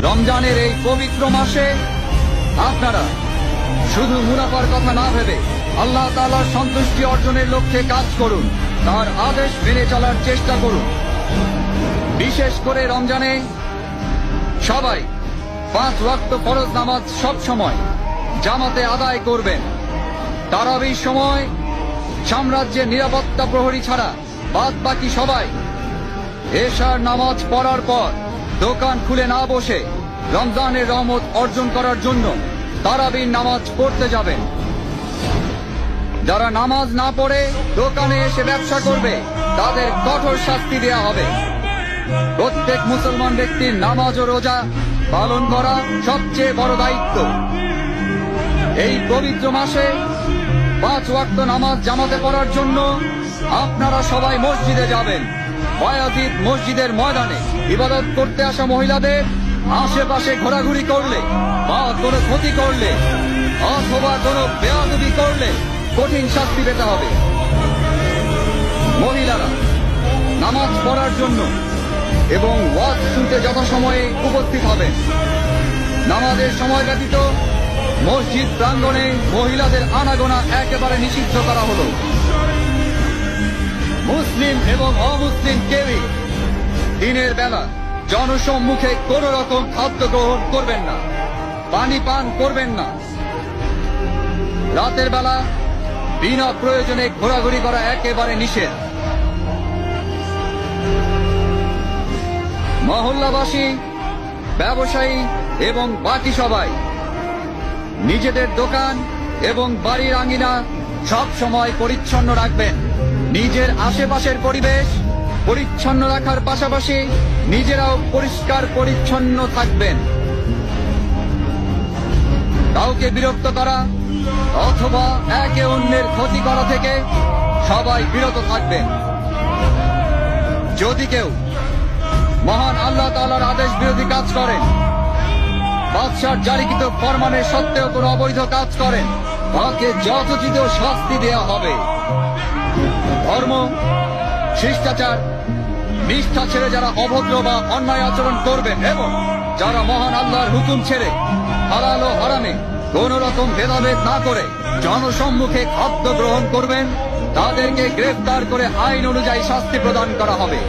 রমজানের এই পবিত্র মাসে আপনারা শুধু মুনাফার কথা না ভেবে আল্লাহ তাআলার সন্তুষ্টি অর্জনের লক্ষ্যে কাজ করুন, তার আদেশ মেনে চলার চেষ্টা করুন। বিশেষ করে রমজানে সবাই 5 ওয়াক্ত ফরজ নামাজ সব সময় জামাতে আদায় করবেন। তারাবির সময় সাম্রাজ্যের নিরাপত্তা প্রহরী ছাড়া বাদ বাকি সবাই এশার নামাজ পড়ার পর দোকান খুলে না বসে রমজানের রহমত অর্জন করার জন্য তারাবির নামাজ পড়তে যাবেন। যারা নামাজ না পড়ে দোকানে এসে ব্যবসা করবে তাদের কঠোর শাস্তি দেয়া হবে। প্রত্যেক মুসলমান ব্যক্তির নামাজ ও রোজা পালন করা সবচেয়ে বড় দায়িত্ব। এই পবিত্র মাসে 5 ওয়াক্ত নামাজ জামাতে পড়ার জন্য আপনারা সবাই মসজিদে যাবেন। বায়াজিদ মসজিদের ময়দানে ইবাদত করতে আসা মহিলাদের আশেপাশে ঘোরাঘুরি করলে বা কোনো ক্ষতি করলে অথবা কোনো বেয়াদবি করলে কঠিন শাস্তি পেতে হবে। মহিলারা নামাজ পড়ার জন্য এবং ওয়াজ শুনতে যথাসময়ে উপস্থিত হবেন। নামাজের সময় ব্যতীত মসজিদ প্রাঙ্গণে মহিলাদের আনাগোনা একেবারে নিষিদ্ধ করা হলো। মুসলিম এবং অমুসলিম কেউই দিনের বেলা জনসম্মুখে কোন রকম খাদ্য গ্রহণ করবেন না, পানি পান করবেন না। রাতের বেলা বিনা প্রয়োজনে ঘোরাঘুরি করা একেবারে নিষেধ। মহল্লাবাসী, ব্যবসায়ী এবং বাকি সবাই নিজেদের দোকান এবং বাড়ির আঙিনা সব সময় পরিচ্ছন্ন রাখবেন। নিজের আশেপাশের পরিবেশ পরিচ্ছন্ন রাখার পাশাপাশি নিজেরাও পরিষ্কার পরিচ্ছন্ন থাকবেন। কাউকে বিরক্ত করা অথবা একে অন্যের ক্ষতি করা থেকে সবাই বিরত থাকবেন। যদি কেউ মহান আল্লাহ তাআলার আদেশ বিরোধী কাজ করেন, বাদশার জারিকৃত ফরমানের সত্ত্বেও কোনো অবৈধ কাজ করেন, তাকে যথোচিত শাস্তি দেয়া হবে। ধর্ম, শিষ্টাচার, নিষ্ঠা ছেড়ে যারা অভদ্র বা অন্যায় আচরণ করবেন এবং যারা মহান আল্লাহর হুকুম ছেড়ে হালাল ও হারামে কোন রকম ভেদাভেদ না করে জনসম্মুখে খাদ্য গ্রহণ করবেন, তাদেরকে গ্রেফতার করে আইন অনুযায়ী শাস্তি প্রদান করা হবে।